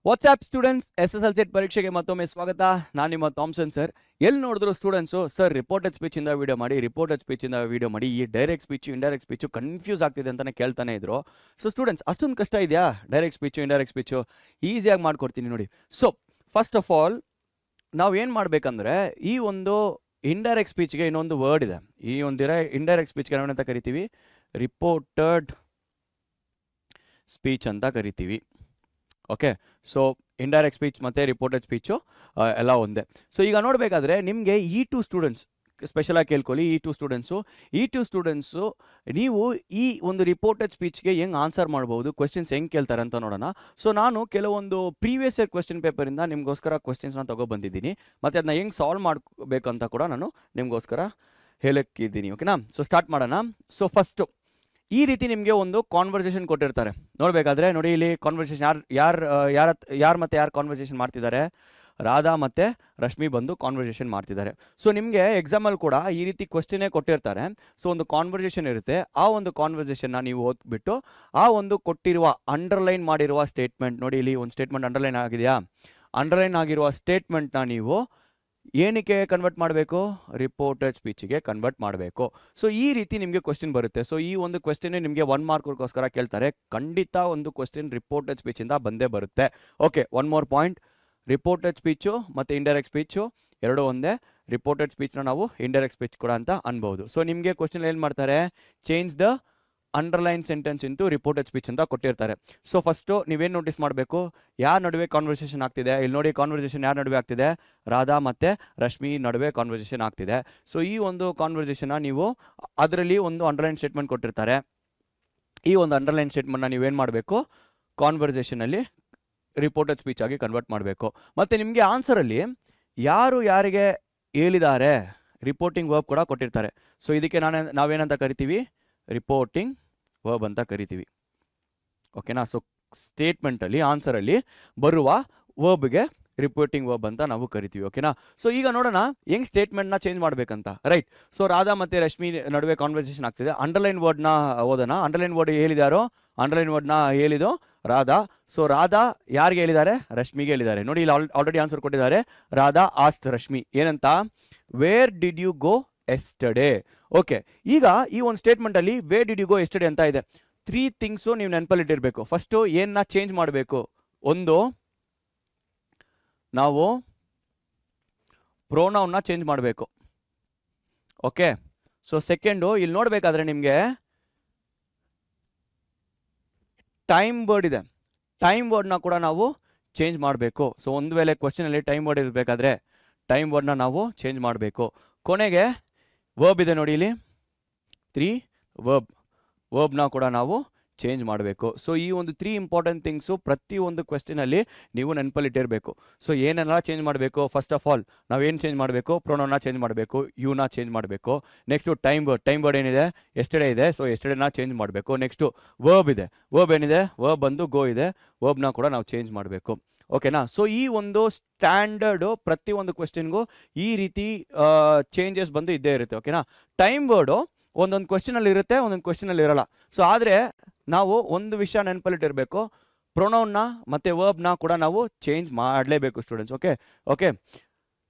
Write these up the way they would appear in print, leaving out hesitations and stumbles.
WhatsApp students SSLC ಪರೀಕ್ಷೆಗೆ ಮತ್ತೊಮ್ಮೆ ಸ್ವಾಗತ. ನಾನು ನಿಮ್ಮ ಥಾಮ್ಸನ್ ಸರ್. ಎಲ್ಲಿ ನೋಡಿದ್ರು ಸ್ಟೂಡೆಂಟ್ಸು ಸರ್ ರಿಪೋರ್ಟೆಡ್ ಸ್ಪೀಚಿಂದ ವೀಡಿಯೋ ಮಾಡಿ, ರಿಪೋರ್ಟೆಡ್ ಸ್ಪೀಚಿಂದ ವೀಡಿಯೋ ಮಾಡಿ, ಈ direct speech indirect speech confuse ಆಗ್ತಿದೆ ಅಂತಲೇ ಕೇಳ್ತಾನೆ ಇದ್ರು. ಸೊ ಸ್ಟೂಡೆಂಟ್ಸ್, ಅಷ್ಟೊಂದು ಕಷ್ಟ ಇದೆಯಾ ಡೈರೆಕ್ಟ್ ಸ್ಪೀಚು ಇಂಡೈರೆಕ್ಟ್ ಸ್ಪೀಚು? ಈಸಿಯಾಗಿ ಮಾಡ್ಕೊಡ್ತೀನಿ ನೋಡಿ. ಸೊ ಫಸ್ಟ್ ಆಫ್ ಆಲ್ ನಾವು ಏನು ಮಾಡಬೇಕಂದ್ರೆ, ಈ ಒಂದು ಇಂಡೈರೆಕ್ಟ್ ಸ್ಪೀಚ್ಗೆ ಇನ್ನೊಂದು ವರ್ಡ್ ಇದೆ. ಈ ಒಂದು ಇಂಡೈರೆಕ್ಟ್ ಸ್ಪೀಚ್ಗೆ ನಾವೇನಂತ ಕರಿತೀವಿ? ರಿಪೋರ್ಟೆಡ್ ಸ್ಪೀಚ್ ಅಂತ ಕರಿತೀವಿ. ಓಕೆ, ಸೊ ಇಂಡೈರೆಕ್ಟ್ ಸ್ಪೀಚ್ ಮತ್ತು ರಿಪೋರ್ಟೆಡ್ ಸ್ಪೀಚು ಎಲ್ಲ ಒಂದೇ. ಸೊ ಈಗ ನೋಡಬೇಕಾದ್ರೆ ನಿಮಗೆ E2 ಸ್ಟೂಡೆಂಟ್ಸ್ ಸ್ಪೆಷಲಾಗಿ ಕೇಳ್ಕೊಳ್ಳಿ. E2 ಸ್ಟೂಡೆಂಟ್ಸು ನೀವು ಈ ಒಂದು ರಿಪೋರ್ಟೆಡ್ ಸ್ಪೀಚ್ಗೆ ಹೆಂಗೆ ಆನ್ಸರ್ ಮಾಡ್ಬೋದು, ಕ್ವೆಶ್ಚನ್ಸ್ ಹೆಂಗೆ ಕೇಳ್ತಾರೆ ಅಂತ ನೋಡೋಣ. ಸೊ ನಾನು ಕೆಲವೊಂದು ಪ್ರೀವಿಯಸ್ ಇಯರ್ ಕ್ವೆಶ್ಚನ್ ಪೇಪರಿಂದ ನಿಮಗೋಸ್ಕರ ಕ್ವೆಶ್ಚನ್ಸ್ನ ತೊಗೊಬಂದಿದ್ದೀನಿ, ಮತ್ತು ಅದನ್ನ ಹೆಂಗೆ ಸಾಲ್ವ್ ಮಾಡಬೇಕಂತ ಕೂಡ ನಾನು ನಿಮಗೋಸ್ಕರ ಹೇಳಕ್ಕಿದ್ದೀನಿ. ಓಕೆನಾ? ಸೊ ಸ್ಟಾರ್ಟ್ ಮಾಡೋಣ. ಸೊ ಫಸ್ಟು ಈ ರೀತಿ ನಿಮಗೆ ಒಂದು ಕಾನ್ವರ್ಸೇಷನ್ ಕೊಟ್ಟಿರ್ತಾರೆ. ನೋಡಬೇಕಾದ್ರೆ ನೋಡಿ, ಇಲ್ಲಿ ಕಾನ್ವರ್ಸೇಷನ್ ಯಾರು ಮತ್ತು ಯಾರು ಕಾನ್ವರ್ಸೇಷನ್ ಮಾಡ್ತಿದ್ದಾರೆ? ರಾಧಾ ಮತ್ತು ರಶ್ಮಿ ಬಂದು ಕಾನ್ವರ್ಸೇಷನ್ ಮಾಡ್ತಿದ್ದಾರೆ. ಸೊ ನಿಮಗೆ ಎಕ್ಸಾಮಲ್ಲಿ ಕೂಡ ಈ ರೀತಿ ಕ್ವಶನ್ನೇ ಕೊಟ್ಟಿರ್ತಾರೆ. ಸೊ ಒಂದು ಕಾನ್ವರ್ಸೇಷನ್ ಇರುತ್ತೆ. ಆ ಒಂದು ಕಾನ್ವರ್ಸೇಷನ್ನ ನೀವು ಓದ್ಬಿಟ್ಟು ಆ ಒಂದು ಕೊಟ್ಟಿರುವ ಅಂಡರ್ಲೈನ್ ಮಾಡಿರುವ ಸ್ಟೇಟ್ಮೆಂಟ್, ನೋಡಿ ಇಲ್ಲಿ ಒಂದು ಸ್ಟೇಟ್ಮೆಂಟ್ ಅಂಡರ್ಲೈನ್ ಆಗಿದೆಯಾ? ಅಂಡರ್ಲೈನ್ ಆಗಿರುವ ಸ್ಟೇಟ್ಮೆಂಟ್ನ ನೀವು ಏನಕ್ಕೆ ಕನ್ವರ್ಟ್ ಮಾಡಬೇಕು? ರಿಪೋರ್ಟೆಡ್ ಸ್ಪೀಚಿಗೆ ಕನ್ವರ್ಟ್ ಮಾಡಬೇಕು. ಸೊ ಈ ರೀತಿ ನಿಮಗೆ ಕ್ವೆಶ್ಚನ್ ಬರುತ್ತೆ. ಸೊ ಈ ಒಂದು ಕ್ವೆಶ್ಚನ್ ನಿಮಗೆ 1 ಮಾರ್ಕ್ಗೋಸ್ಕರ ಕೇಳ್ತಾರೆ. ಖಂಡಿತ ಒಂದು ಕ್ವೆಶ್ಚನ್ ರಿಪೋರ್ಟೆಡ್ ಸ್ಪೀಚಿಂದ ಬಂದೇ ಬರುತ್ತೆ. Okay, one more point. Reported speech ಮತ್ತು ಇಂಡೈರೆಕ್ಟ್ ಸ್ಪೀಚು ಎರಡೂ ಒಂದೇ. ರಿಪೋರ್ಟೆಡ್ ಸ್ಪೀಚ್ನ ನಾವು ಇಂಡೈರೆಕ್ಟ್ ಸ್ಪೀಚ್ ಕೂಡ ಅಂತ ಅನ್ಬೋದು. ಸೊ ನಿಮಗೆ ಕ್ವೆಶ್ಚನ್ ಏನು ಮಾಡ್ತಾರೆ? Change the underline sentence into reported speech ಅಂತ ಕೊಟ್ಟಿರ್ತಾರೆ. ಸೊ ಫಸ್ಟು ನೀವೇನು ನೋಟಿಸ್ ಮಾಡಬೇಕು? ಯಾರ ನಡುವೆ ಕಾನ್ವರ್ಸೇಷನ್ ಆಗ್ತಿದೆ? ಇಲ್ಲಿ ನೋಡಿ, ಕಾನ್ವರ್ಸೇಷನ್ ಯಾರ ನಡುವೆ ಆಗ್ತಿದೆ? ರಾಧಾ ಮತ್ತು ರಶ್ಮಿ ನಡುವೆ ಕಾನ್ವರ್ಸೇಷನ್ ಆಗ್ತಿದೆ. ಸೊ ಈ ಒಂದು ಕಾನ್ವರ್ಸೇಷನ್ನ ನೀವು ಅದರಲ್ಲಿ ಒಂದು ಅಂಡರ್ಲೈನ್ ಸ್ಟೇಟ್ಮೆಂಟ್ ಕೊಟ್ಟಿರ್ತಾರೆ. ಈ ಒಂದು ಅಂಡರ್ಲೈನ್ ಸ್ಟೇಟ್ಮೆಂಟ್ನ ನೀವೇನು ಮಾಡಬೇಕು? ಕಾನ್ವರ್ಸೇಷನಲ್ಲಿ ರಿಪೋರ್ಟೆಡ್ ಸ್ಪೀಚ್ ಆಗಿ ಕನ್ವರ್ಟ್ ಮಾಡಬೇಕು. ಮತ್ತು ನಿಮಗೆ ಆನ್ಸರಲ್ಲಿ ಯಾರು ಯಾರಿಗೆ ಹೇಳಿದ್ದಾರೆ ರಿಪೋರ್ಟಿಂಗ್ ವರ್ಬ್ ಕೂಡ ಕೊಟ್ಟಿರ್ತಾರೆ. ಸೊ ಇದಕ್ಕೆ ನಾವೇನಂತ ಕರಿತೀವಿ? ರಿಪೋರ್ಟಿಂಗ್ ವರ್ಬ್ ಅಂತ ಕರಿತೀವಿ. ಓಕೆನಾ? ಸೊ ಸ್ಟೇಟ್ಮೆಂಟಲ್ಲಿ ಆನ್ಸರಲ್ಲಿ ಬರುವ ವರ್ಬ್ಗೆ ರಿಪೋರ್ಟಿಂಗ್ ವರ್ಬ್ ಅಂತ ನಾವು ಕರಿತೀವಿ. ಓಕೆನಾ? ಸೊ ಈಗ ನೋಡೋಣ ಹೆಂಗೆ ಸ್ಟೇಟ್ಮೆಂಟ್ನ ಚೇಂಜ್ ಮಾಡಬೇಕಂತ. ರೈಟ್. ಸೊ ರಾಧಾ ಮತ್ತು ರಶ್ಮಿ ನಡುವೆ ಕಾನ್ವರ್ಸೇಷನ್ ಆಗ್ತಿದೆ. ಅಂಡರ್ಲೈನ್ ವರ್ಡ್ನ ಓದೋಣ. ಅಂಡರ್ಲೈನ್ ವರ್ಡ್ ಹೇಳಿದಾರೋ? ಅಂಡರ್ಲೈನ್ ವರ್ಡ್ನ ಹೇಳಿದ್ದು ರಾಧಾ. ಸೊ ರಾಧಾ ಯಾರಿಗೆ ಹೇಳಿದ್ದಾರೆ? ರಶ್ಮಿಗೆ ಹೇಳಿದ್ದಾರೆ. ನೋಡಿ, ಇಲ್ಲಿ ಆಲ್ರೆಡಿ ಆನ್ಸರ್ ಕೊಟ್ಟಿದ್ದಾರೆ. ರಾಧಾ ಆಸ್ಟ್ ರಶ್ಮಿ ಏನಂತ? Where did you go yesterday? Okay, ಈಗ ಈ ಒಂದು ಸ್ಟೇಟ್ಮೆಂಟಲ್ಲಿ where did you go yesterday ಅಂತ ಇದೆ. 3 ಥಿಂಗ್ಸು ನೀವು ನೆನಪಲ್ಲಿಟ್ಟಿರಬೇಕು. ಫಸ್ಟು ಏನನ್ನ ಚೇಂಜ್ ಮಾಡಬೇಕು? ಒಂದು, ನಾವು ಪ್ರೊನೌನ್ನ ಚೇಂಜ್ ಮಾಡಬೇಕು. ಓಕೆ, ಸೊ ಸೆಕೆಂಡು, ಇಲ್ಲಿ ನೋಡಬೇಕಾದ್ರೆ ನಿಮಗೆ ಟೈಮ್ ವರ್ಡ್ ಇದೆ. ಟೈಮ್ ವರ್ಡ್ನ ಕೂಡ ನಾವು ಚೇಂಜ್ ಮಾಡಬೇಕು. ಸೊ ಒಂದು ವೇಳೆ ಕ್ವಶನಲ್ಲಿ ಟೈಮ್ ವರ್ಡ್ ಇರಬೇಕಾದ್ರೆ ಟೈಮ್ ವರ್ಡ್ನ ನಾವು ಚೇಂಜ್ ಮಾಡಬೇಕು. ಕೊನೆಗೆ ವರ್ಬ್ ಇದೆ ನೋಡಿ, ಇಲ್ಲಿ 3 ವರ್ಬ್ನ ಕೂಡ ನಾವು ಚೇಂಜ್ ಮಾಡಬೇಕು. ಸೊ ಈ ಒಂದು 3 ಇಂಪಾರ್ಟೆಂಟ್ ಥಿಂಗ್ಸು ಪ್ರತಿಯೊಂದು ಕ್ವೆಶ್ಚನಲ್ಲಿ ನೀವು ನೆನಪಲ್ಲಿಟ್ಟಿರಬೇಕು. ಸೊ ಏನೆಲ್ಲ ಚೇಂಜ್ ಮಾಡಬೇಕು? ಫಸ್ಟ್ ಆಫ್ ಆಲ್ ನಾವೇನು ಚೇಂಜ್ ಮಾಡಬೇಕು? ಪ್ರೊನೌನ್ನ ಚೇಂಜ್ ಮಾಡಬೇಕು, ಯುನ ಚೇಂಜ್ ಮಾಡಬೇಕು. ನೆಕ್ಸ್ಟು ಟೈಮ್ ವರ್ಡ್ ಏನಿದೆ? ಎಸ್ಟರ್ಡೇ ಇದೆ. ಸೊ ಎಸ್ಟರ್ಡೇನ ಚೇಂಜ್ ಮಾಡಬೇಕು. ನೆಕ್ಸ್ಟು ವರ್ಬ್ ಇದೆ. ವರ್ಬ್ ಏನಿದೆ? ವರ್ಬ್ ಬಂದು ಗೋ ಇದೆ. ವರ್ಬ್ನ ಕೂಡ ನಾವು ಚೇಂಜ್ ಮಾಡಬೇಕು. ಓಕೆನಾ? ಸೊ ಈ ಒಂದು ಸ್ಟ್ಯಾಂಡರ್ಡು ಪ್ರತಿಯೊಂದು ಕ್ವೆಶ್ಚನ್ಗೂ ಈ ರೀತಿ ಚೇಂಜಸ್ ಬಂದು ಇದ್ದೇ ಇರುತ್ತೆ. ಓಕೆನಾ? ಟೈಮ್ ವರ್ಡು ಒಂದೊಂದು ಕ್ವೆಶ್ಚನಲ್ಲಿ ಇರುತ್ತೆ, ಒಂದೊಂದು ಕ್ವೆಶ್ಚನಲ್ಲಿ ಇರಲ್ಲ. ಸೊ ಆದರೆ ನಾವು ಒಂದು ವಿಷಯ ನೆನಪಲ್ಲಿಟ್ಟಿರಬೇಕು, ಪ್ರೊನೌನ್ನ ಮತ್ತು ವರ್ಬ್ನ ಕೂಡ ನಾವು ಚೇಂಜ್ ಮಾಡಲೇಬೇಕು ಸ್ಟೂಡೆಂಟ್ಸ್. ಓಕೆ,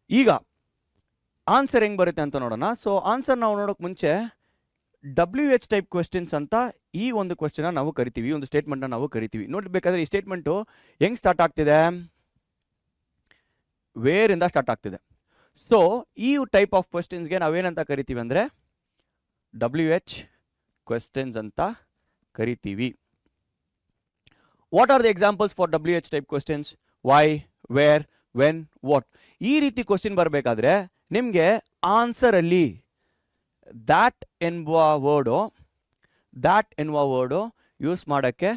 ಈಗ ಆನ್ಸರ್ ಹೆಂಗೆ ಬರುತ್ತೆ ಅಂತ ನೋಡೋಣ. ಸೊ ಆನ್ಸರ್ ನಾವು ನೋಡೋಕೆ ಮುಂಚೆ WH ಟೈಪ್ ಕ್ವೆಶ್ಚನ್ಸ್ ಅಂತ ಈ ಒಂದು ಕ್ವೆಶ್ಚನ್ನ ನಾವು ಕರಿತೀವಿ, ಈ ಒಂದು ಸ್ಟೇಟ್ಮೆಂಟ್ನ ನಾವು ಕರಿತೀವಿ. ನೋಡಬೇಕಾದ್ರೆ ಈ ಸ್ಟೇಟ್ಮೆಂಟು ಹೆಂಗೆ ಸ್ಟಾರ್ಟ್ ಆಗ್ತಿದೆ? ವೇರಿಂದ ಸ್ಟಾರ್ಟ್ ಆಗ್ತಿದೆ. ಸೊ ಈ ಟೈಪ್ ಆಫ್ ಕ್ವೆಶ್ಚನ್ಸ್ಗೆ ನಾವೇನಂತ ಕರಿತೀವಿ ಅಂದರೆ WH ಕ್ವೆಶ್ಚನ್ಸ್ ಅಂತ ಕರಿತೀವಿ. What are the examples for WH type questions? Why, where, when, what. ಈ ರೀತಿ ಕ್ವೆಶ್ಚನ್ ಬರಬೇಕಾದ್ರೆ ನಿಮಗೆ ಆನ್ಸರಲ್ಲಿ ದ್ಯಾಟ್ ಎನ್ನುವ ವರ್ಡು ಯೂಸ್ ಮಾಡೋಕ್ಕೆ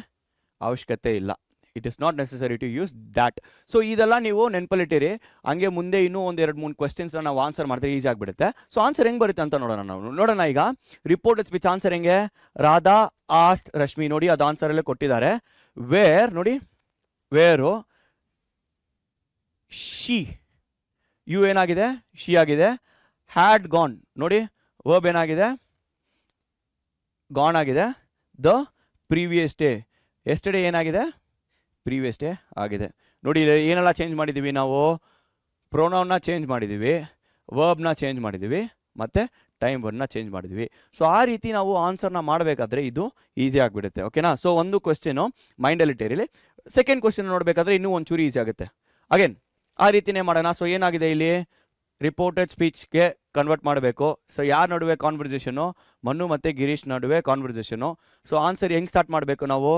ಅವಶ್ಯಕತೆ ಇಲ್ಲ. It is not necessary to use that. So ಇದೆಲ್ಲ ನೀವು ನೆನಪಲ್ಲಿಟ್ಟಿರಿ. ಹಂಗೆ ಮುಂದೆ ಇನ್ನೂ 1-2-3 ಕ್ವೆಶ್ಚನ್ಸ್ನ ನಾವು ಆನ್ಸರ್ ಮಾಡಿದ್ರೆ ಈಸಿ ಆಗಿಬಿಡುತ್ತೆ. ಸೊ ಆನ್ಸರ್ ಹೆಂಗೆ ಬರುತ್ತೆ ಅಂತ ನೋಡೋಣ. ಈಗ ರಿಪೋರ್ಟೆಡ್ ಸ್ಪೀಚ್ ಆನ್ಸರ್ ಹೆಂಗೆ? ರಾಧಾ ಆಸ್ಟ್ ರಶ್ಮಿ. ನೋಡಿ, ಅದು ಆನ್ಸರಲ್ಲೇ ಕೊಟ್ಟಿದ್ದಾರೆ. ವೇರ್ ನೋಡಿ, ವೇರು ಶಿ, ಯು ಏನಾಗಿದೆ? ಶಿ ಆಗಿದೆ. ಹ್ಯಾಡ್ ಗಾನ್ ನೋಡಿ, ವರ್ಬ್ ಏನಾಗಿದೆ? ಗಾನ್ ಆಗಿದೆ. ದ ಪ್ರೀವಿಯಸ್ ಡೇ, ಎಸ್ಟರ್ಡೇ ಏನಾಗಿದೆ? ಪ್ರೀವಿಯಸ್ ಡೇ ಆಗಿದೆ. ನೋಡಿ ಏನೆಲ್ಲ ಚೇಂಜ್ ಮಾಡಿದ್ದೀವಿ ನಾವು, ಪ್ರೊನೌನ್ನ ಚೇಂಜ್ ಮಾಡಿದ್ದೀವಿ, ವರ್ಬ್ನ ಚೇಂಜ್ ಮಾಡಿದ್ದೀವಿ, ಮತ್ತು ಟೈಮ್ ವರ್ಡ್ನ ಚೇಂಜ್ ಮಾಡಿದ್ವಿ. ಸೊ ಆ ರೀತಿ ನಾವು ಆನ್ಸರ್ನ ಮಾಡಬೇಕಾದ್ರೆ ಇದು ಈಸಿ ಆಗಿಬಿಡುತ್ತೆ. ಓಕೆನಾ? ಸೊ ಒಂದು ಕ್ವೆಶ್ಚನು ಮೈಂಡಲ್ಲಿ ಇಟ್ಟಿರಲಿ. ಸೆಕೆಂಡ್ ಕ್ವೆಶ್ಚನ್ ನೋಡಬೇಕಾದ್ರೆ ಇನ್ನೂ ಒಂಚೂರು ಈಸಿ ಆಗುತ್ತೆ. ಅಗೇನ್ ಆ ರೀತಿನೇ ಮಾಡೋಣ. ಸೊ ಏನಾಗಿದೆ ಇಲ್ಲಿ, ರಿಪೋರ್ಟೆಡ್ ಸ್ಪೀಚ್ಗೆ ಕನ್ವರ್ಟ್ ಮಾಡಬೇಕು. ಸೊ ಯಾರ ನಡುವೆ ಕಾನ್ವರ್ಸೇಷನು, ಮನು ಮತ್ತು ಗಿರೀಶ್ ನಡುವೆ ಕಾನ್ವರ್ಸೇಷನು. ಸೊ ಆನ್ಸರ್ ಹೆಂಗೆ ಸ್ಟಾರ್ಟ್ ಮಾಡಬೇಕು ನಾವು,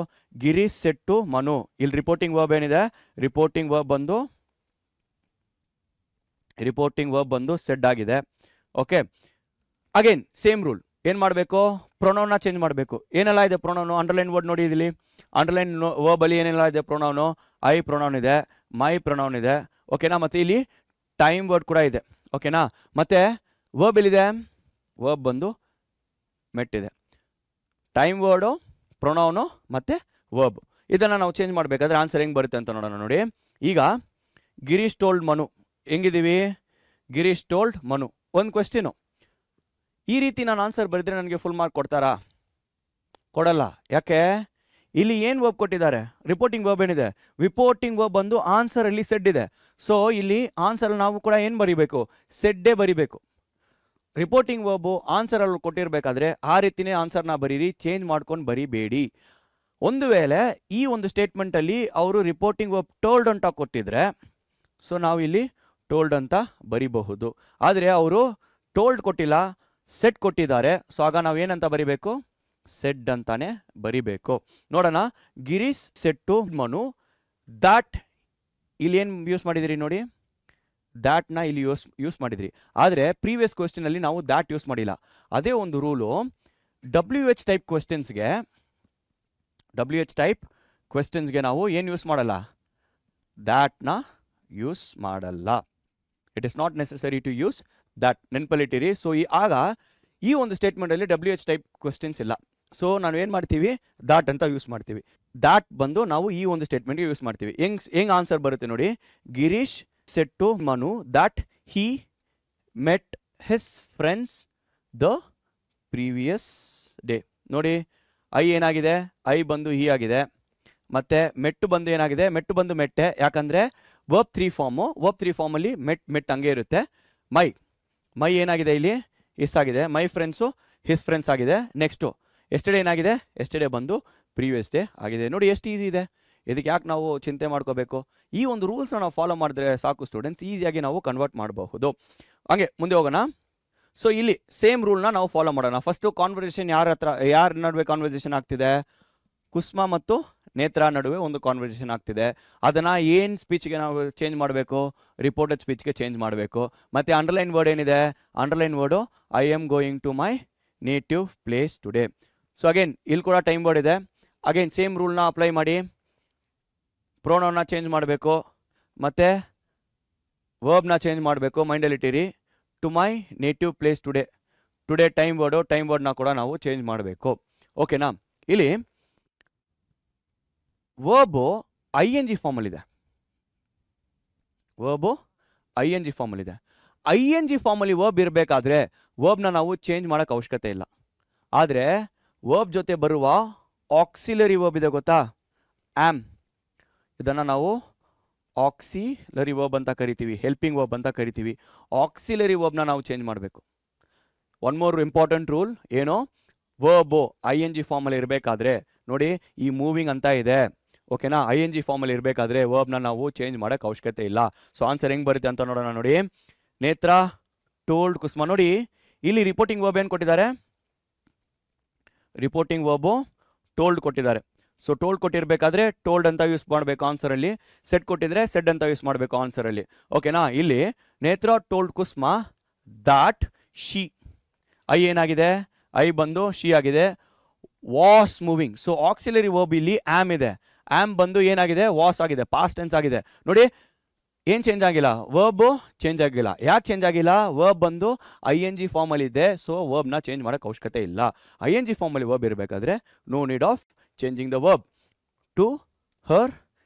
ಗಿರೀಶ್ ಸೆಡ್ ಟು ಮನು. ಇಲ್ಲಿ ರಿಪೋರ್ಟಿಂಗ್ ವರ್ಬ್ ಏನಿದೆ, ರಿಪೋರ್ಟಿಂಗ್ ವರ್ಬ್ ಬಂದು ಸೆಡ್ ಆಗಿದೆ. Okay, again same rule. ಏನು ಮಾಡಬೇಕು, ಪ್ರೊನೌನ್ನ ಚೇಂಜ್ ಮಾಡಬೇಕು. ಏನೆಲ್ಲ ಇದೆ ಪ್ರೊನೌನು, ಅಂಡರ್ಲೈನ್ ವರ್ಡ್ ನೋಡಿ ಇಲ್ಲಿ, ಅಂಡರ್ಲೈನ್ ವರ್ಬಲ್ಲಿ ಏನೆಲ್ಲ ಇದೆ ಪ್ರೊನೌನು, ಐ ಪ್ರೊನೌನ್ ಇದೆ, ಮೈ ಪ್ರೊನೌನ್ ಇದೆ. ಓಕೆನಾ? ಮತ್ತು ಇಲ್ಲಿ ಟೈಮ್ ವರ್ಡ್ ಕೂಡ ಇದೆ. ಓಕೆನಾ? ಮತ್ತು ವರ್ಬ್ ಎಲ್ಲಿದೆ, ವರ್ಬ್ ಬಂದು ಮೆಟ್ ಇದೆ. ಟೈಮ್ ವರ್ಡು, ಪ್ರೊನೌನು ಮತ್ತು ವರ್ಬ್, ಇದನ್ನು ನಾವು ಚೇಂಜ್ ಮಾಡಬೇಕಾದ್ರೆ ಆನ್ಸರ್ ಹೆಂಗೆ ಬರುತ್ತೆ ಅಂತ ನೋಡೋಣ. ನೋಡಿ, ಈಗ ಗಿರೀಶ್ ಟೋಲ್ಡ್ ಮನು, ಹೆಂಗಿದ್ದೀವಿ, ಗಿರೀಶ್ ಟೋಲ್ಡ್ ಮನು. ಒಂದು ಕ್ವೆಶ್ಚನು, ಈ ರೀತಿ ನಾನು ಆನ್ಸರ್ ಬರೆದ್ರೆ ನನಗೆ ಫುಲ್ ಮಾರ್ಕ್ ಕೊಡ್ತಾರಾ? ಕೊಡಲ್ಲ. ಯಾಕೆ, ಇಲ್ಲಿ ಏನು ವರ್ಬ್ ಕೊಟ್ಟಿದ್ದಾರೆ, ರಿಪೋರ್ಟಿಂಗ್ ವರ್ಬ್ ಏನಿದೆ, ರಿಪೋರ್ಟಿಂಗ್ ವರ್ಬ್ ಬಂದು ಆನ್ಸರಲ್ಲಿ ಸೆಡ್ ಇದೆ. ಸೊ ಇಲ್ಲಿ ಆನ್ಸರಲ್ಲಿ ನಾವು ಕೂಡ ಏನು ಬರೀಬೇಕು, ಸೆಡ್ಡೇ ಬರೀಬೇಕು. ರಿಪೋರ್ಟಿಂಗ್ ವರ್ಬು ಆನ್ಸರಲ್ಲಿ ಕೊಟ್ಟಿರಬೇಕಾದ್ರೆ ಆ ರೀತಿಯೇ ಆನ್ಸರ್ನ ಬರೀರಿ, ಚೇಂಜ್ ಮಾಡ್ಕೊಂಡು ಬರೀಬೇಡಿ. ಒಂದು ವೇಳೆ ಈ ಒಂದು ಸ್ಟೇಟ್ಮೆಂಟಲ್ಲಿ ಅವರು ರಿಪೋರ್ಟಿಂಗ್ ವರ್ಬ್ ಟೋಲ್ಡ್ ಅಂತ ಕೊಟ್ಟಿದ್ರೆ ಸೊ ನಾವು ಇಲ್ಲಿ ಟೋಲ್ಡ್ ಅಂತ ಬರಿಬಹುದು. ಆದರೆ ಅವರು ಟೋಲ್ಡ್ ಕೊಟ್ಟಿಲ್ಲ, ಸೆಟ್ ಕೊಟ್ಟಿದ್ದಾರೆ. ಸೊ ಆಗ ನಾವು ಏನಂತ ಬರಿಬೇಕು, ಸೆಡ್ ಅಂತಾನೆ ಬರಿಬೇಕು. ನೋಡೋಣ, ಗಿರೀಶ್ ಸೆಡ್ ಟು ಮನು ದಾಟ್. ಇಲ್ಲಿ ಏನು ಯೂಸ್ ಮಾಡಿದಿರಿ ನೋಡಿ, ದ್ಯಾಟ್ನ ಇಲ್ಲಿ ಯೂಸ್ ಮಾಡಿದ್ರಿ. ಆದರೆ ಪ್ರೀವಿಯಸ್ ಕ್ವೆಶ್ಚನಲ್ಲಿ ನಾವು ದ್ಯಾಟ್ ಯೂಸ್ ಮಾಡಿಲ್ಲ. ಅದೇ ಒಂದು ರೂಲು, WH ಟೈಪ್ ಕ್ವೆಶ್ಚನ್ಸ್ಗೆ ನಾವು ಏನು ಯೂಸ್ ಮಾಡಲ್ಲ, ದ್ಯಾಟ್ನ ಯೂಸ್ ಮಾಡಲ್ಲ. It is not necessary to use that, ನೆನಪಲ್ಲಿಟ್ಟಿರಿ. ಸೊ ಆಗ ಈ ಒಂದು ಸ್ಟೇಟ್ಮೆಂಟಲ್ಲಿ WH ಟೈಪ್ ಕ್ವೆಶ್ಚನ್ಸ್ ಇಲ್ಲ. ಸೊ ನಾವು ಏನು ಮಾಡ್ತೀವಿ, ದಾಟ್ ಅಂತ ಯೂಸ್ ಮಾಡ್ತೀವಿ. ದಾಟ್ ಬಂದು ನಾವು ಈ ಒಂದು ಸ್ಟೇಟ್ಮೆಂಟ್ಗೆ ಯೂಸ್ ಮಾಡ್ತೀವಿ. ಹೆಂಗೆ ಆನ್ಸರ್ ಬರುತ್ತೆ ನೋಡಿ, Girish said to Manu that he met his friends the previous day. ನೋಡಿ, ಐ ಏನಾಗಿದೆ, ಐ ಬಂದು ಹಿ ಆಗಿದೆ. ಮತ್ತು ಮೆಟ್ಟು ಬಂದು ಏನಾಗಿದೆ, ಮೆಟ್ಟು ಬಂದು ಮೆಟ್ಟೆ. ಯಾಕಂದರೆ ವರ್ಬ್ 3 ಫಾರ್ಮಲ್ಲಿ ಮೆಟ್ ಹಂಗೆ ಇರುತ್ತೆ. ಮೈ ಏನಾಗಿದೆ ಇಲ್ಲಿ, ಹಿಸ್ ಆಗಿದೆ. ಮೈ ಫ್ರೆಂಡ್ಸು ಹಿಸ್ ಫ್ರೆಂಡ್ಸ್ ಆಗಿದೆ. ನೆಕ್ಸ್ಟು ಎಸ್ಟರ್ಡೇ ಏನಾಗಿದೆ, ಎಸ್ಟರ್ಡೇ ಬಂದು ಪ್ರೀವಿಯಸ್ ಡೇ ಆಗಿದೆ. ನೋಡಿ ಎಷ್ಟು ಈಸಿ ಇದೆ. ಇದಕ್ಕೆ ಯಾಕೆ ನಾವು ಚಿಂತೆ ಮಾಡ್ಕೋಬೇಕು, ಈ ಒಂದು ರೂಲ್ಸ್ನ ನಾವು ಫಾಲೋ ಮಾಡಿದ್ರೆ ಸಾಕು ಸ್ಟೂಡೆಂಟ್ಸ್, ಈಸಿಯಾಗಿ ನಾವು ಕನ್ವರ್ಟ್ ಮಾಡಬಹುದು. ಹಾಗೆ ಮುಂದೆ ಹೋಗೋಣ. ಸೊ ಇಲ್ಲಿ ಸೇಮ್ ರೂಲ್ನ ನಾವು ಫಾಲೋ ಮಾಡೋಣ. ಫಸ್ಟು ಕಾನ್ವರ್ಸೇಷನ್ ಯಾರ ನಡುವೆ ಕಾನ್ವರ್ಸೇಷನ್ ಆಗ್ತಿದೆ, ಕುಸ್ಮಾ ಮತ್ತು ನೇತ್ರ ನಡುವೆ ಒಂದು ಕಾನ್ವರ್ಸೇಷನ್ ಆಗ್ತಿದೆ. ಅದನ್ನು ಏನು ಸ್ಪೀಚ್ಗೆ ನಾವು ಚೇಂಜ್ ಮಾಡಬೇಕು, ರಿಪೋರ್ಟೆಡ್ ಸ್ಪೀಚ್ಗೆ ಚೇಂಜ್ ಮಾಡಬೇಕು. ಮತ್ತು ಅಂಡರ್ಲೈನ್ ವರ್ಡ್ ಏನಿದೆ, underline word I am going to my native place today. So again ಇಲ್ಲಿ ಕೂಡ ಟೈಮ್ ವರ್ಡ್ ಇದೆ. ಅಗೇನ್ ಸೇಮ್ ರೂಲ್ನ ಅಪ್ಲೈ ಮಾಡಿ, ಪ್ರೊನೌನ್ನ ಚೇಂಜ್ ಮಾಡಬೇಕು ಮತ್ತು ವರ್ಬ್ನ ಚೇಂಜ್ ಮಾಡಬೇಕು. ಮೈಂಡಲ್ಲಿಟ್ಟಿರಿ, to my native place today time ವರ್ಡ್ನ ಕೂಡ ನಾವು ಚೇಂಜ್ ಮಾಡಬೇಕು. ಓಕೆನಾ? ಇಲ್ಲಿ ವರ್ಬು ING ಫಾರ್ಮಲ್ಲಿದೆ. ING ಫಾರ್ಮಲ್ಲಿ ವರ್ಬ್ ಇರಬೇಕಾದ್ರೆ ವರ್ಬ್ನ ನಾವು ಚೇಂಜ್ ಮಾಡೋಕ್ಕೆ ಅವಶ್ಯಕತೆ ಇಲ್ಲ. ಆದರೆ ವರ್ಬ್ ಜೊತೆ ಬರುವ ಆಕ್ಸಿಲರಿ ವರ್ಬ್ ಇದೆ ಗೊತ್ತಾ, ಆಮ್. ಇದನ್ನು ನಾವು ಆಕ್ಸಿಲರಿ ವರ್ಬ್ ಅಂತ ಕರಿತೀವಿ, ಹೆಲ್ಪಿಂಗ್ ವರ್ಬ್ ಅಂತ ಕರಿತೀವಿ. ಆಕ್ಸಿಲರಿ ವರ್ಬ್ನ ನಾವು ಚೇಂಜ್ ಮಾಡಬೇಕು. ಒನ್ ಮೋರ್ ಇಂಪಾರ್ಟೆಂಟ್ ರೂಲ್ ಏನು, ವರ್ಬು ING ಫಾರ್ಮಲ್ಲಿ ಇರಬೇಕಾದ್ರೆ ನೋಡಿ, ಈ ಮೂವಿಂಗ್ ಅಂತ ಇದೆ. ಓಕೆನಾ? ING ಫಾರ್ಮಲ್ಲಿ ಇರಬೇಕಾದ್ರೆ ವರ್ಬ್ನ ನಾವು ಚೇಂಜ್ ಮಾಡೋಕ್ಕೆ ಅವಶ್ಯಕತೆ ಇಲ್ಲ. ಸೊ ಆನ್ಸರ್ ಹೆಂಗೆ ಬರುತ್ತೆ ಅಂತ ನೋಡೋಣ. ನೋಡಿ, ನೇತ್ರ ಟೋಲ್ಡ್ ಕುಸ್ಮಾ. ನೋಡಿ ಇಲ್ಲಿ ರಿಪೋರ್ಟಿಂಗ್ ವರ್ಬ್ ಏನು ಕೊಟ್ಟಿದ್ದಾರೆ, ರಿಪೋರ್ಟಿಂಗ್ ವರ್ಬು ಟೋಲ್ಡ್ ಕೊಟ್ಟಿದ್ದಾರೆ. ಸೊ ಟೋಲ್ಡ್ ಕೊಟ್ಟಿರಬೇಕಾದ್ರೆ ಟೋಲ್ಡ್ ಅಂತ ಯೂಸ್ ಮಾಡಬೇಕು ಆನ್ಸರಲ್ಲಿ. ಸೆಟ್ ಕೊಟ್ಟಿದ್ರೆ ಸೆಡ್ ಅಂತ ಯೂಸ್ ಮಾಡಬೇಕು ಆನ್ಸರಲ್ಲಿ. ಓಕೆನಾ? ಇಲ್ಲಿ ನೇತ್ರ told Kusma that she. I ಏನಾಗಿದೆ, ಐ ಬಂದು ಶಿ ಆಗಿದೆ. Was moving. So auxiliary verb ಇಲ್ಲಿ ಆಮ್ ಇದೆ. ಆಮ್ ಬಂದು ಏನಾಗಿದೆ, ವಾಸ್ ಆಗಿದೆ, ಪಾಸ್ಟ್ ಟೆನ್ಸ್ ಆಗಿದೆ. ನೋಡಿ ಏನು ಚೇಂಜ್ ಆಗಿಲ್ಲ, ವರ್ಬು ಚೇಂಜ್ ಆಗಿಲ್ಲ. ಯಾಕೆ ಚೇಂಜ್ ಆಗಿಲ್ಲ, ವರ್ಬ್ ಬಂದು ING ಫಾರ್ಮಲ್ಲಿ ಇದೆ. ಸೊ ವರ್ಬ್ನ ಚೇಂಜ್ ಮಾಡೋಕ್ಕೆ ಅವಶ್ಯಕತೆ ಇಲ್ಲ. ING ಫಾರ್ಮಲ್ಲಿ ವರ್ಬ್ ಇರಬೇಕಾದ್ರೆ no need of changing the verb. To her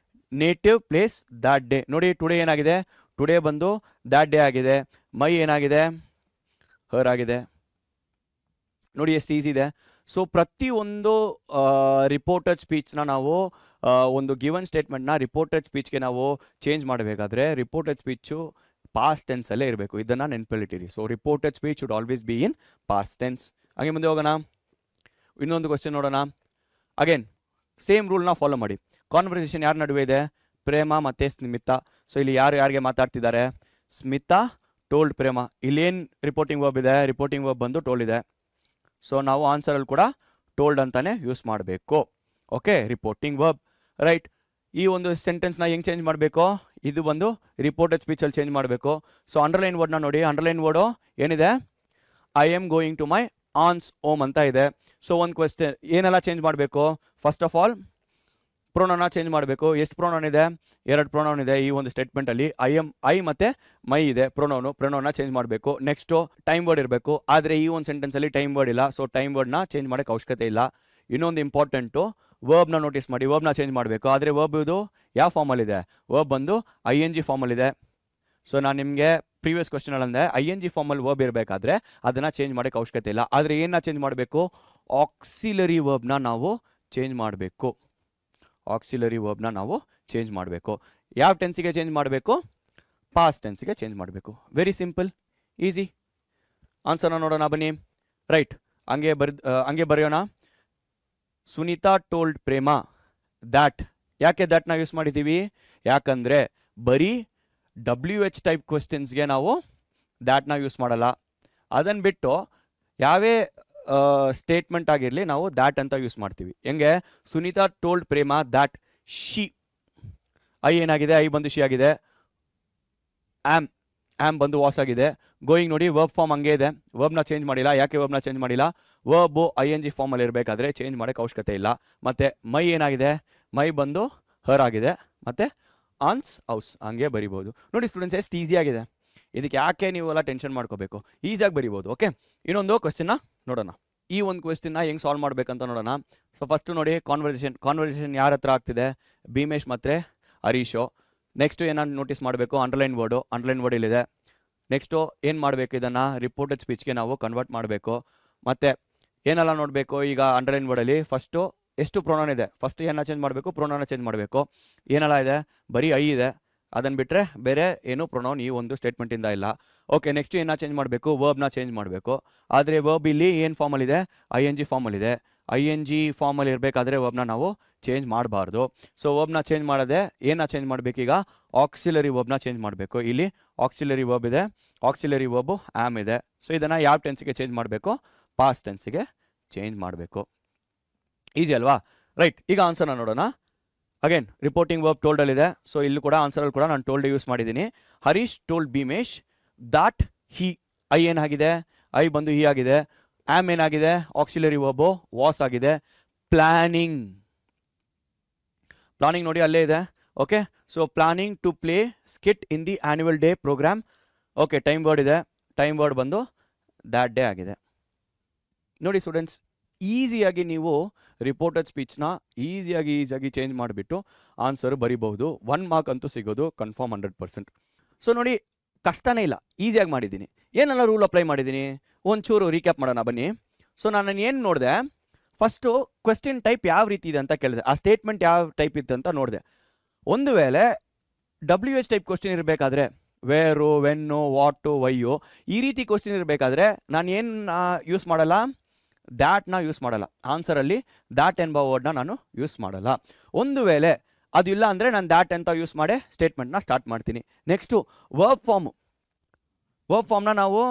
native place that day. ನೋಡಿ ಟುಡೇ ಏನಾಗಿದೆ, ಟುಡೇ ಬಂದು ದ್ಯಾಟ್ ಡೇ ಆಗಿದೆ. ಮೈ ಏನಾಗಿದೆ, ಹರ್ ಆಗಿದೆ. ನೋಡಿ ಎಷ್ಟು ಈಸಿ ಇದೆ. ಸೊ ಪ್ರತಿಯೊಂದು ರಿಪೋರ್ಟೆಡ್ ಸ್ಪೀಚ್ನ ನಾವು ಒಂದು ಗಿವನ್ ಸ್ಟೇಟ್ಮೆಂಟ್ನ ರಿಪೋರ್ಟೆಡ್ ಸ್ಪೀಚ್ಗೆ ನಾವು ಚೇಂಜ್ ಮಾಡಬೇಕಾದ್ರೆ ರಿಪೋರ್ಟೆಡ್ ಸ್ಪೀಚು ಪಾಸ್ಟ್ ಟೆನ್ಸಲ್ಲೇ ಇರಬೇಕು. ಇದನ್ನು ನೆನಪಲ್ಲಿಟ್ಟಿರಿ. So reported speech should always be in past tense. ಹಾಗೆ ಮುಂದೆ ಹೋಗೋಣ. ಇನ್ನೊಂದು ಕ್ವಶನ್ ನೋಡೋಣ. ಅಗೇನ್ ಸೇಮ್ ರೂಲ್ನ ಫಾಲೋ ಮಾಡಿ. ಕಾನ್ವರ್ಸೇಷನ್ ಯಾರ ನಡುವೆ ಇದೆ? ಪ್ರೇಮ ಮತ್ತು ಸ್ಮಿತಾ. ಸೊ ಇಲ್ಲಿ ಯಾರು ಯಾರಿಗೆ ಮಾತಾಡ್ತಿದ್ದಾರೆ? ಸ್ಮಿತಾ ಟೋಲ್ಡ್ ಪ್ರೇಮ. ಇಲ್ಲೇನು ರಿಪೋರ್ಟಿಂಗ್ ವರ್ಬ್ ಇದೆ? ರಿಪೋರ್ಟಿಂಗ್ ವರ್ಬ್ ಬಂದು ಟೋಲ್ಡ್ ಇದೆ. ಸೊ ನಾವು ಆನ್ಸರಲ್ಲಿ ಕೂಡ ಟೋಲ್ಡ್ ಅಂತಾನೆ ಯೂಸ್ ಮಾಡಬೇಕು. Okay, reporting verb. ರೈಟ್. ಈ ಒಂದು ಸೆಂಟೆನ್ಸ್ನ ಹೆಂಗೆ ಚೇಂಜ್ ಮಾಡಬೇಕು? ಇದು ಬಂದು ರಿಪೋರ್ಟೆಡ್ ಸ್ಪೀಚಲ್ಲಿ ಚೇಂಜ್ ಮಾಡಬೇಕು. ಸೊ ಅಂಡರ್ಲೈನ್ ವರ್ಡ್ನ ನೋಡಿ. ಅಂಡರ್ಲೈನ್ ವರ್ಡು ಏನಿದೆ? I am going to my aunt's home ಅಂತ ಇದೆ. ಸೊ ಒಂದು ಕ್ವೆಶ್ಚನ್ ಏನೆಲ್ಲ ಚೇಂಜ್ ಮಾಡಬೇಕು? ಫಸ್ಟ್ ಆಫ್ ಆಲ್ ಪ್ರೊನೌನ್ನ ಚೇಂಜ್ ಮಾಡಬೇಕು. ಎಷ್ಟು ಪ್ರೊನೌನ್ ಇದೆ? 2 ಪ್ರೊನೌನ್ ಇದೆ ಈ ಒಂದು ಸ್ಟೇಟ್ಮೆಂಟಲ್ಲಿ. ಐ ಮತ್ತು ಮೈ ಇದೆ ಪ್ರೊನೌನ್ನ ಚೇಂಜ್ ಮಾಡಬೇಕು. ನೆಕ್ಸ್ಟು ಟೈಮ್ ವರ್ಡ್ ಇರಬೇಕು. ಆದರೆ ಈ ಒಂದು ಸೆಂಟೆನ್ಸಲ್ಲಿ ಟೈಮ್ ವರ್ಡ್ ಇಲ್ಲ. ಸೊ ಟೈಮ್ ವರ್ಡ್ನ ಚೇಂಜ್ ಮಾಡೋಕ್ಕೆ ಅವಶ್ಯಕತೆ ಇಲ್ಲ. ಇನ್ನೊಂದು ಇಂಪಾರ್ಟೆಂಟು, ವರ್ಬ್ನ ನೋಟಿಸ್ ಮಾಡಿ. ವರ್ಬ್ನ ಚೇಂಜ್ ಮಾಡಬೇಕು. ಆದರೆ ವರ್ಬ್ ಇದು ಯಾವ ಫಾರ್ಮಲ್ಲಿದೆ? ವರ್ಬ್ ಬಂದು ING ಫಾರ್ಮಲ್ಲಿದೆ. ಸೊ ನಾನು ನಿಮಗೆ ಪ್ರೀವಿಯಸ್ ಕ್ವಶನಲ್ಲಿ ಅಂದೆ ING ಫಾರ್ಮಲ್ಲಿ ವರ್ಬ್ ಇರಬೇಕಾದ್ರೆ ಅದನ್ನು ಚೇಂಜ್ ಮಾಡೋಕ್ಕೆ ಅವಶ್ಯಕತೆ ಇಲ್ಲ. ಆದರೆ ಏನನ್ನ ಚೇಂಜ್ ಮಾಡಬೇಕು? ಆಕ್ಸಿಲರಿ ವರ್ಬ್ನ ನಾವು ಚೇಂಜ್ ಮಾಡಬೇಕು. ಆಕ್ಸಿಲರಿ ವರ್ಬ್ನ ನಾವು ಚೇಂಜ್ ಮಾಡಬೇಕು. ಯಾವ ಟೆನ್ಸಿಗೆ ಚೇಂಜ್ ಮಾಡಬೇಕು? ಪಾಸ್ಟ್ ಟೆನ್ಸಿಗೆ ಚೇಂಜ್ ಮಾಡಬೇಕು. Very simple, easy. ಆನ್ಸರ್ನ ನೋಡೋಣ ಬನ್ನಿ. ರೈಟ್. ಹಂಗೆ ಬರೆಯೋಣ. Sunita told Prema that. ಯಾಕೆ ದ್ಯಾಟ್ನ ಯೂಸ್ ಮಾಡಿದ್ದೀವಿ? ಯಾಕಂದರೆ ಬರೀ WH ಟೈಪ್ ಕ್ವೆಶ್ಚನ್ಸ್ಗೆ ನಾವು ದ್ಯಾಟ್ನ ಯೂಸ್ ಮಾಡಲ್ಲ. ಅದನ್ನು ಬಿಟ್ಟು ಯಾವೇ ಸ್ಟೇಟ್ಮೆಂಟ್ ಆಗಿರಲಿ ನಾವು ದ್ಯಾಟ್ ಅಂತ ಯೂಸ್ ಮಾಡ್ತೀವಿ. ಹೆಂಗೆ? Sunita told Prema that she. I ಏನಾಗಿದೆ? ಐ ಬಂದು ಶಿ ಆಗಿದೆ. ಆಮ್ ಬಂದು ವಾಸ್ ಆಗಿದೆ. ಗೋಯಿಂಗ್ ನೋಡಿ, ವರ್ಬ್ ಫಾರ್ಮ್ ಹಂಗೆ ಇದೆ. ವರ್ಬ್ನ ಚೇಂಜ್ ಮಾಡಿಲ್ಲ. ಯಾಕೆ ವರ್ಬ್ನ ಚೇಂಜ್ ಮಾಡಿಲ್ಲ? ವರ್ಬು ING ಫಾರ್ಮಲ್ಲಿ ಇರಬೇಕಾದ್ರೆ ಚೇಂಜ್ ಮಾಡೋಕ್ಕೆ ಅವಶ್ಯಕತೆ ಇಲ್ಲ. ಮತ್ತು ಮೈ ಏನಾಗಿದೆ? ಮೈ ಬಂದು ಹರ್ ಆಗಿದೆ. ಮತ್ತು ಆನ್ಸ್ ಹೌಸ್ ಹಂಗೆ ಬರಿಬೋದು. ನೋಡಿ ಸ್ಟೂಡೆಂಟ್ಸ್, ಎಷ್ಟು ಈಸಿಯಾಗಿದೆ. ಇದಕ್ಕೆ ಯಾಕೆ ನೀವೆಲ್ಲ ಟೆನ್ಷನ್ ಮಾಡ್ಕೋಬೇಕು? ಈಸಿಯಾಗಿ ಬರಿಬೋದು. ಓಕೆ, ಇನ್ನೊಂದು ಕ್ವೆಶ್ಚನ್ನ ನೋಡೋಣ. ಈ ಒಂದು ಕ್ವೆಶ್ಚನ್ನ ಹೆಂಗೆ ಸಾಲ್ವ್ ಮಾಡಬೇಕಂತ ನೋಡೋಣ. ಸೊ ಫಸ್ಟು ನೋಡಿ, ಕಾನ್ವರ್ಸೇಷನ್ ಯಾರ ಹತ್ರ ಆಗ್ತಿದೆ? ಭೀಮೇಶ್ ಮತ್ತು ಹರೀಶು. ನೆಕ್ಸ್ಟು ಏನಾದ್ರು ನೋಟಿಸ್ ಮಾಡಬೇಕು? ಅಂಡರ್ಲೈನ್ ವರ್ಡ್ ಇಲ್ಲಿದೆ. ನೆಕ್ಸ್ಟು ಏನು ಮಾಡಬೇಕು? ಇದನ್ನು ರಿಪೋರ್ಟೆಡ್ ಸ್ಪೀಚ್ಗೆ ನಾವು ಕನ್ವರ್ಟ್ ಮಾಡಬೇಕು. ಮತ್ತು ಏನೆಲ್ಲ ನೋಡಬೇಕು? ಈಗ ಅಂಡರ್ಲೈನ್ ವರ್ಡಲ್ಲಿ ಫಸ್ಟು ಎಷ್ಟು ಪ್ರೊನೌನ್ ಇದೆ? ಫಸ್ಟ್ ಏನ ಚೇಂಜ್ ಮಾಡಬೇಕು? ಪ್ರೊನೌನ್ನ ಚೇಂಜ್ ಮಾಡಬೇಕು. ಏನೆಲ್ಲ ಇದೆ? ಬರೀ ಐ ಇದೆ. ಅದನ್ನು ಬಿಟ್ಟರೆ ಬೇರೆ ಏನು ಪ್ರೊನೌನ್ ಈ ಒಂದು ಸ್ಟೇಟ್ಮೆಂಟಿಂದ ಇಲ್ಲ. ಓಕೆ, ನೆಕ್ಸ್ಟ್ ಏನ ಚೇಂಜ್ ಮಾಡಬೇಕು? ವರ್ಬ್ನ ಚೇಂಜ್ ಮಾಡಬೇಕು. ಆದರೆ ವರ್ಬ್ ಇಲ್ಲಿ ಏನು ಫಾರ್ಮಲ್ಲಿದೆ? ING ಫಾರ್ಮಲ್ಲಿದೆ. ING ಫಾರ್ಮಲ್ಲಿ ಇರಬೇಕಾದ್ರೆ ವರ್ಬ್ನ ನಾವು ಚೇಂಜ್ ಮಾಡಬಾರ್ದು. ಸೊ ವರ್ಬ್ನ ಚೇಂಜ್ ಮಾಡದೆ ಏನ ಚೇಂಜ್ ಮಾಡಬೇಕೀಗ? ಆಕ್ಸಿಲರಿ ವರ್ಬ್ನ ಚೇಂಜ್ ಮಾಡಬೇಕು. ಇಲ್ಲಿ ಆಕ್ಸಿಲರಿ ವರ್ಬ್ ಇದೆ. ಆಕ್ಸಿಲರಿ ವರ್ಬು ಆಮ್ ಇದೆ. ಸೊ ಇದನ್ನು ಯಾವ ಟೆನ್ಸಿಗೆ ಚೇಂಜ್ ಮಾಡಬೇಕು? ಪಾಸ್ಟ್ ಟೆನ್ಸಿಗೆ ಚೇಂಜ್ ಮಾಡಬೇಕು. ಈಸಿ ಅಲ್ವಾ? ರೈಟ್. ಈಗ ಆನ್ಸರ್ನ ನೋಡೋಣ. ಅಗೇನ್ ರಿಪೋರ್ಟಿಂಗ್ ವರ್ಬ್ ಟೋಲ್ಡಲ್ಲಿದೆ. ಸೊ ಇಲ್ಲಿ ಕೂಡ ಆನ್ಸರಲ್ಲಿ ಕೂಡ ನಾನು ಟೋಲ್ಡ್ ಯೂಸ್ ಮಾಡಿದ್ದೀನಿ. Harish told Bhimesh that he. I ಏನಾಗಿದೆ? ಐ ಬಂದು ಹಿ ಆಗಿದೆ. ಆಮ್ ಏನಾಗಿದೆ? ಆಕ್ಸಿಲರಿ ವರ್ಬು ವಾಸ್ ಆಗಿದೆ. ಪ್ಲಾನಿಂಗ್ ನೋಡಿ ಅಲ್ಲೇ ಇದೆ. Okay, so planning to play skit in the annual day program. Okay, time word ಇದೆ. ಟೈಮ್ ವರ್ಡ್ ಬಂದು ದ್ಯಾಟ್ ಡೇ ಆಗಿದೆ. ನೋಡಿ ಸ್ಟೂಡೆಂಟ್ಸ್, ಈಸಿಯಾಗಿ ನೀವು ರಿಪೋರ್ಟೆಡ್ ಸ್ಪೀಚ್ನ ಈಸಿಯಾಗಿ ಚೇಂಜ್ ಮಾಡಿಬಿಟ್ಟು ಆನ್ಸರ್ ಬರಿಬಹುದು. 1 ಮಾರ್ಕ್ ಅಂತೂ ಸಿಗೋದು ಕನ್ಫರ್ಮ್ 100%. ಸೊ ನೋಡಿ, ಕಷ್ಟನೇ ಇಲ್ಲ, ಈಸಿಯಾಗಿ ಮಾಡಿದ್ದೀನಿ. ಏನೆಲ್ಲ ರೂಲ್ ಅಪ್ಲೈ ಮಾಡಿದ್ದೀನಿ ಒಂಚೂರು ರೀಕ್ಯಾಪ್ ಮಾಡೋಣ ಬನ್ನಿ. ಸೊ ನಾನು ಏನು ನೋಡಿದೆ? ಫಸ್ಟು ಕ್ವೆಶ್ಚನ್ ಟೈಪ್ ಯಾವ ರೀತಿ ಇದೆ ಅಂತ ಕೇಳಿದೆ. ಆ ಸ್ಟೇಟ್ಮೆಂಟ್ ಯಾವ ಟೈಪ್ ಇತ್ತು ಅಂತ ನೋಡಿದೆ. ಒಂದು ವೇಳೆ WH ಟೈಪ್ ಕ್ವೆಶ್ಚನ್ ಇರಬೇಕಾದ್ರೆ ವೇರು, ವೆನ್ನು, ವಾಟು, ವೈಯು ಈ ರೀತಿ ಕ್ವೆಶ್ಚನ್ ಇರಬೇಕಾದ್ರೆ ನಾನು ಏನು ಯೂಸ್ ಮಾಡಲ್ಲ? ದ್ಯಾಟ್ನ ಯೂಸ್ ಮಾಡಲ್ಲ. ಆನ್ಸರಲ್ಲಿ ದ್ಯಾಟ್ ಎಂಬ ವರ್ಡ್ನ ನಾನು ಯೂಸ್ ಮಾಡಲ್ಲ. ಒಂದು ವೇಳೆ ಅದು ಇಲ್ಲ ಅಂದರೆ ನಾನು ದ್ಯಾಟ್ ಅಂತ ಯೂಸ್ ಮಾಡಿ ಸ್ಟೇಟ್ಮೆಂಟ್ನ ಸ್ಟಾರ್ಟ್ ಮಾಡ್ತೀನಿ. ನೆಕ್ಸ್ಟು ವರ್ಬ್ ಫಾರ್ಮ್ನ ನಾವು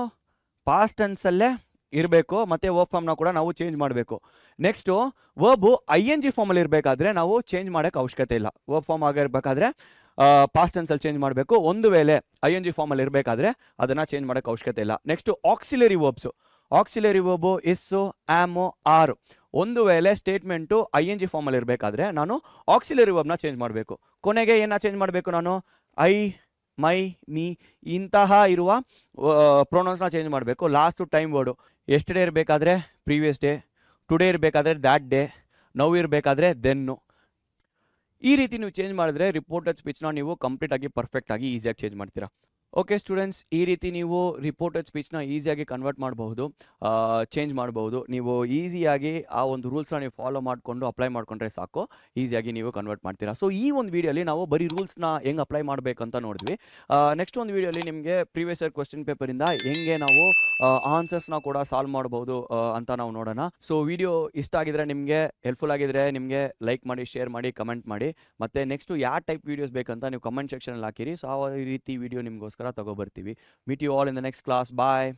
ಪಾಸ್ಟ್ ಟೆನ್ಸಲ್ಲೇ ಇರಬೇಕು. ಮತ್ತು ವರ್ಬ್ ಫಾರ್ಮ್ನ ಕೂಡ ನಾವು ಚೇಂಜ್ ಮಾಡಬೇಕು. ನೆಕ್ಸ್ಟು ವರ್ಬು ING ಫಾರ್ಮಲ್ಲಿ ಇರಬೇಕಾದ್ರೆ ನಾವು ಚೇಂಜ್ ಮಾಡೋಕ್ಕೆ ಅವಶ್ಯಕತೆ ಇಲ್ಲ. ವರ್ಬ್ ಫಾರ್ಮ್ ಆಗಿರಬೇಕಾದ್ರೆ ಪಾಸ್ಟ್ ಟೆನ್ಸಲ್ಲಿ ಚೇಂಜ್ ಮಾಡಬೇಕು. ಒಂದು ವೇಳೆ ING ಫಾರ್ಮಲ್ಲಿ ಇರಬೇಕಾದ್ರೆ ಅದನ್ನು ಚೇಂಜ್ ಮಾಡೋಕ್ಕೆ ಅವಶ್ಯಕತೆ ಇಲ್ಲ. ನೆಕ್ಸ್ಟು ಆಕ್ಸಿಲರಿ ವರ್ಬು ಇಸ್ಸು, ಆಮು, ಆರು. ಒಂದು ವೇಳೆ ಸ್ಟೇಟ್ಮೆಂಟು ING ಫಾರ್ಮಲ್ಲಿ ಇರಬೇಕಾದ್ರೆ ನಾನು ಆಕ್ಸಿಲರಿ ವರ್ಬ್ನ ಚೇಂಜ್ ಮಾಡಬೇಕು. ಕೊನೆಗೆ ಏನ ಚೇಂಜ್ ಮಾಡಬೇಕು? ನಾನು ಐ, ಮೈ, ಮೀ ಇಂತಹ ಇರುವ ಪ್ರೊನೌನ್ಸ್ನ ಚೇಂಜ್ ಮಾಡಬೇಕು. Last time word. ಎಸ್ಟರ್ಡೇ ಇರಬೇಕಾದ್ರೆ ಪ್ರೀವಿಯಸ್ ಡೇ, ಟುಡೇ ಇರಬೇಕಾದ್ರೆ ದ್ಯಾಟ್ ಡೇ, ನೌ ಇರಬೇಕಾದ್ರೆ ದೆನ್ನು. ಈ ರೀತಿ ನೀವು ಚೇಂಜ್ ಮಾಡಿದ್ರೆ ರಿಪೋರ್ಟೆಡ್ ಸ್ಪೀಚ್ನ ನೀವು ಕಂಪ್ಲೀಟಾಗಿ ಪರ್ಫೆಕ್ಟಾಗಿ ಈಸಿಯಾಗಿ ಚೇಂಜ್ ಮಾಡ್ತೀರಾ. ಓಕೆ ಸ್ಟೂಡೆಂಟ್ಸ್, ಈ ರೀತಿ ನೀವು ರಿಪೋರ್ಟೆಡ್ ಸ್ಪೀಚ್ನ ಈಸಿಯಾಗಿ ಕನ್ವರ್ಟ್ ಮಾಡಬಹುದು, ಚೇಂಜ್ ಮಾಡಬಹುದು. ನೀವು ಈಸಿಯಾಗಿ ಆ ಒಂದು ರೂಲ್ಸ್ನ ನೀವು ಫಾಲೋ ಮಾಡಿಕೊಂಡು ಅಪ್ಲೈ ಮಾಡಿಕೊಂಡ್ರೆ ಸಾಕು, ಈಸಿಯಾಗಿ ನೀವು ಕನ್ವರ್ಟ್ ಮಾಡ್ತೀರಾ. ಸೊ ಈ ಒಂದು ವಿಡಿಯೋಲಿ ನಾವು ಬರೀ ರೂಲ್ಸ್ನ ಹೆಂಗೆ ಅಪ್ಲೈ ಮಾಡಬೇಕಂತ ನೋಡಿದ್ವಿ. ನೆಕ್ಸ್ಟ್ ಒಂದು ವಿಡಿಯೋಲಿ ನಿಮಗೆ ಪ್ರೀವಿಯಸ್ ಇಯರ್ ಕ್ವಶನ್ ಪೇಪರಿಂದ ಹೆಂಗೆ ನಾವು ಆನ್ಸರ್ಸ್ನ ಕೂಡ ಸಾಲ್ವ್ ಮಾಡ್ಬೋದು ಅಂತ ನಾವು ನೋಡೋಣ. ಸೊ ವಿಡಿಯೋ ಇಷ್ಟ ಆಗಿದ್ರೆ, ನಿಮಗೆ ಹೆಲ್ಪ್ಫುಲ್ ಆಗಿದ್ರೆ, ನಿಮಗೆ ಲೈಕ್ ಮಾಡಿ, ಶೇರ್ ಮಾಡಿ, ಕಮೆಂಟ್ ಮಾಡಿ. ಮತ್ತು ನೆಕ್ಸ್ಟು ಯಾವ ಟೈಪ್ ವೀಡಿಯೋಸ್ ಬೇಕಂತ ನೀವು ಕಮೆಂಟ್ ಸೆಕ್ಷನಲ್ಲಿ ಹಾಕಿರಿ. ಸೊ ಆ ರೀತಿ ವಿಡಿಯೋ ನಿಮಗೋಸ್ಕರ ತಗೊಬರ್ತೀವಿ. Meet you all in the next class. Bye.